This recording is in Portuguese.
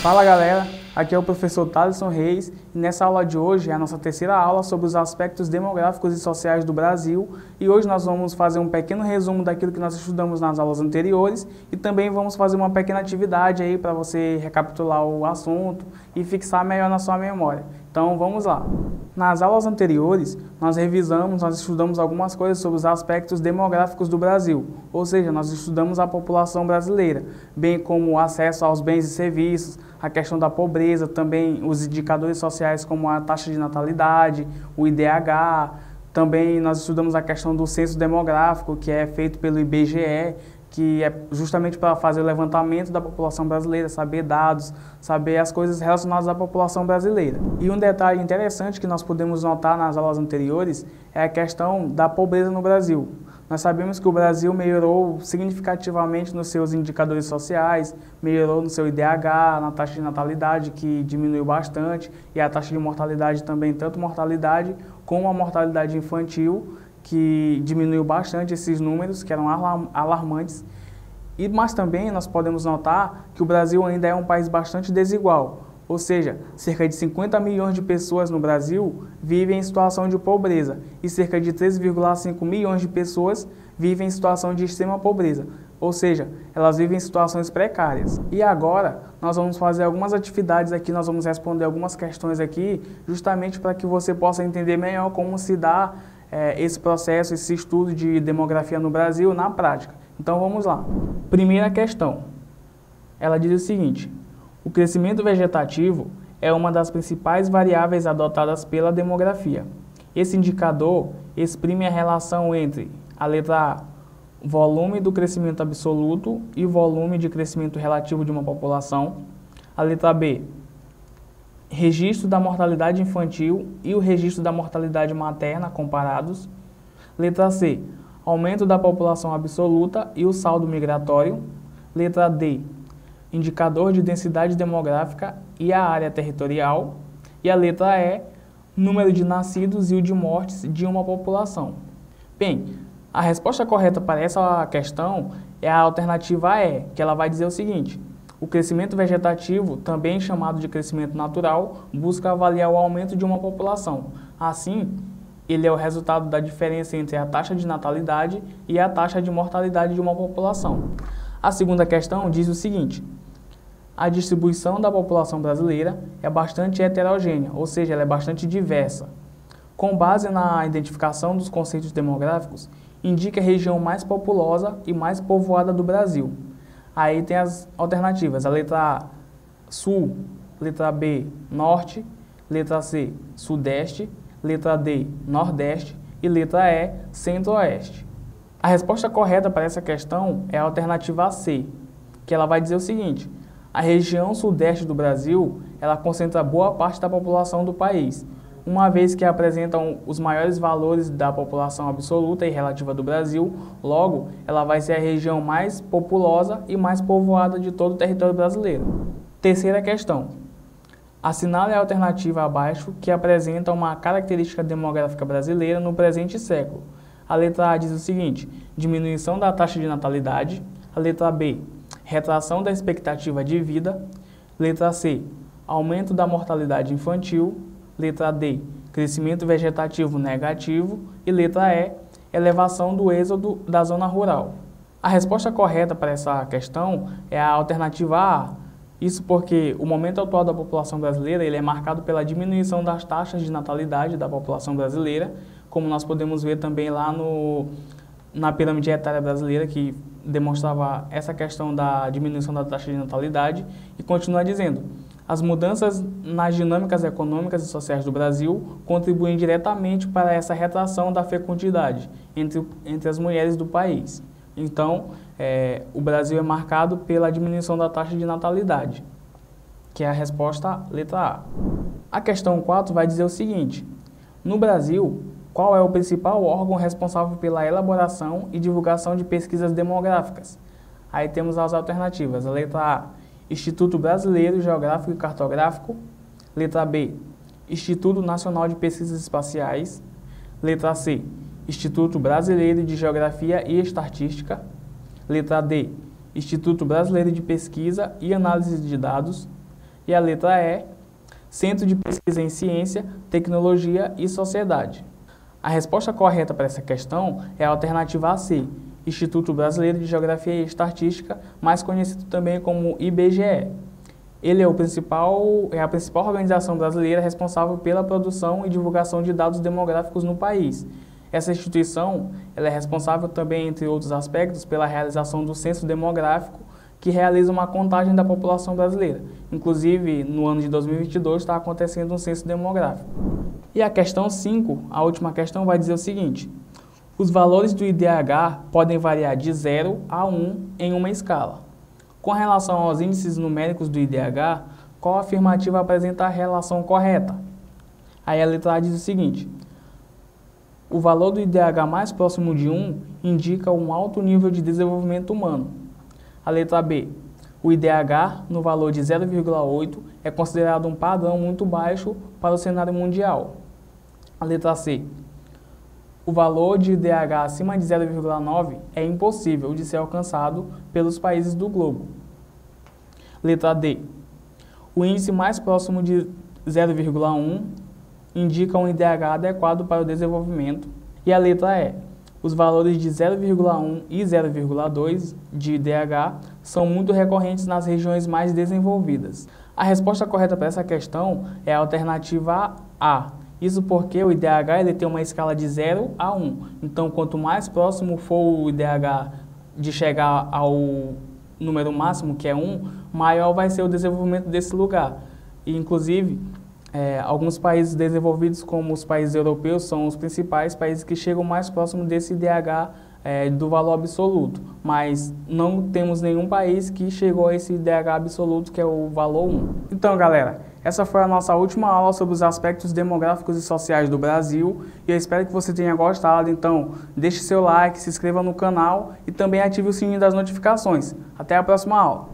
Fala galera, aqui é o professor Thaleson Reis e nessa aula de hoje é a nossa terceira aula sobre os aspectos demográficos e sociais do Brasil e hoje nós vamos fazer um pequeno resumo daquilo que nós estudamos nas aulas anteriores e também vamos fazer uma pequena atividade aí para você recapitular o assunto e fixar melhor na sua memória. Então vamos lá. Nas aulas anteriores, nós estudamos algumas coisas sobre os aspectos demográficos do Brasil, ou seja, nós estudamos a população brasileira, bem como o acesso aos bens e serviços, a questão da pobreza, também os indicadores sociais como a taxa de natalidade, o IDH, também nós estudamos a questão do censo demográfico, que é feito pelo IBGE, que é justamente para fazer o levantamento da população brasileira, saber dados, saber as coisas relacionadas à população brasileira. E um detalhe interessante que nós podemos notar nas aulas anteriores é a questão da pobreza no Brasil. Nós sabemos que o Brasil melhorou significativamente nos seus indicadores sociais, melhorou no seu IDH, na taxa de natalidade, que diminuiu bastante, e a taxa de mortalidade também, tanto mortalidade como a mortalidade infantil, que diminuiu bastante esses números, que eram alarmantes. Mas também nós podemos notar que o Brasil ainda é um país bastante desigual, ou seja, cerca de 50 milhões de pessoas no Brasil vivem em situação de pobreza e cerca de 3,5 milhões de pessoas vivem em situação de extrema pobreza, ou seja, elas vivem em situações precárias. E agora nós vamos fazer algumas atividades aqui, nós vamos responder algumas questões aqui, justamente para que você possa entender melhor como se dá esse processo, esse estudo de demografia no Brasil na prática. Então vamos lá. Primeira questão, ela diz o seguinte: o crescimento vegetativo é uma das principais variáveis adotadas pela demografia. Esse indicador exprime a relação entre a letra A, volume do crescimento absoluto e volume de crescimento relativo de uma população, a letra B, registro da mortalidade infantil e o registro da mortalidade materna comparados. Letra C, aumento da população absoluta e o saldo migratório. Letra D, indicador de densidade demográfica e a área territorial. E a letra E, número de nascidos e o de mortes de uma população. Bem, a resposta correta para essa questão é a alternativa E, que ela vai dizer o seguinte: o crescimento vegetativo, também chamado de crescimento natural, busca avaliar o aumento de uma população. Assim, ele é o resultado da diferença entre a taxa de natalidade e a taxa de mortalidade de uma população. A segunda questão diz o seguinte: a distribuição da população brasileira é bastante heterogênea, ou seja, ela é bastante diversa. Com base na identificação dos conceitos demográficos, indica a região mais populosa e mais povoada do Brasil. Aí tem as alternativas, a letra A, Sul, letra B, Norte, letra C, Sudeste, letra D, Nordeste e letra E, Centro-Oeste. A resposta correta para essa questão é a alternativa C, que ela vai dizer o seguinte: a região sudeste do Brasil, ela concentra boa parte da população do país, uma vez que apresentam os maiores valores da população absoluta e relativa do Brasil, logo, ela vai ser a região mais populosa e mais povoada de todo o território brasileiro. Terceira questão. Assinale a alternativa abaixo que apresenta uma característica demográfica brasileira no presente século. A letra A diz o seguinte: diminuição da taxa de natalidade. A letra B, retração da expectativa de vida. Letra C, aumento da mortalidade infantil. Letra D, crescimento vegetativo negativo. E letra E, elevação do êxodo da zona rural. A resposta correta para essa questão é a alternativa A. Isso porque o momento atual da população brasileira ele é marcado pela diminuição das taxas de natalidade da população brasileira, como nós podemos ver também lá na pirâmide etária brasileira, que demonstrava essa questão da diminuição da taxa de natalidade, e continua dizendo: as mudanças nas dinâmicas econômicas e sociais do Brasil contribuem diretamente para essa retração da fecundidade entre as mulheres do país. Então, o Brasil é marcado pela diminuição da taxa de natalidade, que é a resposta letra A. A questão 4 vai dizer o seguinte: no Brasil, qual é o principal órgão responsável pela elaboração e divulgação de pesquisas demográficas? Aí temos as alternativas. A letra A, Instituto Brasileiro Geográfico e Cartográfico. Letra B, Instituto Nacional de Pesquisas Espaciais. Letra C, Instituto Brasileiro de Geografia e Estatística. Letra D, Instituto Brasileiro de Pesquisa e Análise de Dados. E a letra E, Centro de Pesquisa em Ciência, Tecnologia e Sociedade. A resposta correta para essa questão é a alternativa C, Instituto Brasileiro de Geografia e Estatística, mais conhecido também como IBGE. Ele é a principal organização brasileira responsável pela produção e divulgação de dados demográficos no país. Essa instituição ela é responsável também, entre outros aspectos, pela realização do censo demográfico, que realiza uma contagem da população brasileira. Inclusive, no ano de 2022 está acontecendo um censo demográfico. E a questão 5, a última questão, vai dizer o seguinte: os valores do IDH podem variar de 0 a 1 em uma escala. Com relação aos índices numéricos do IDH, qual afirmativa apresenta a relação correta? Aí a letra A diz o seguinte: o valor do IDH mais próximo de 1 indica um alto nível de desenvolvimento humano. A letra B, o IDH no valor de 0,8 é considerado um padrão muito baixo para o cenário mundial. A letra C, o valor de IDH acima de 0,9 é impossível de ser alcançado pelos países do globo. Letra D, o índice mais próximo de 0,1 indica um IDH adequado para o desenvolvimento. E a letra E, os valores de 0,1 e 0,2 de IDH são muito recorrentes nas regiões mais desenvolvidas. A resposta correta para essa questão é a alternativa A. Isso porque o IDH ele tem uma escala de 0 a 1. Então, quanto mais próximo for o IDH de chegar ao número máximo, que é 1, maior vai ser o desenvolvimento desse lugar. E, inclusive, alguns países desenvolvidos, como os países europeus, são os principais países que chegam mais próximo desse IDH do valor absoluto. Mas não temos nenhum país que chegou a esse IDH absoluto, que é o valor 1. Então, galera, essa foi a nossa última aula sobre os aspectos demográficos e sociais do Brasil. E eu espero que você tenha gostado. Então, deixe seu like, se inscreva no canal e também ative o sininho das notificações. Até a próxima aula!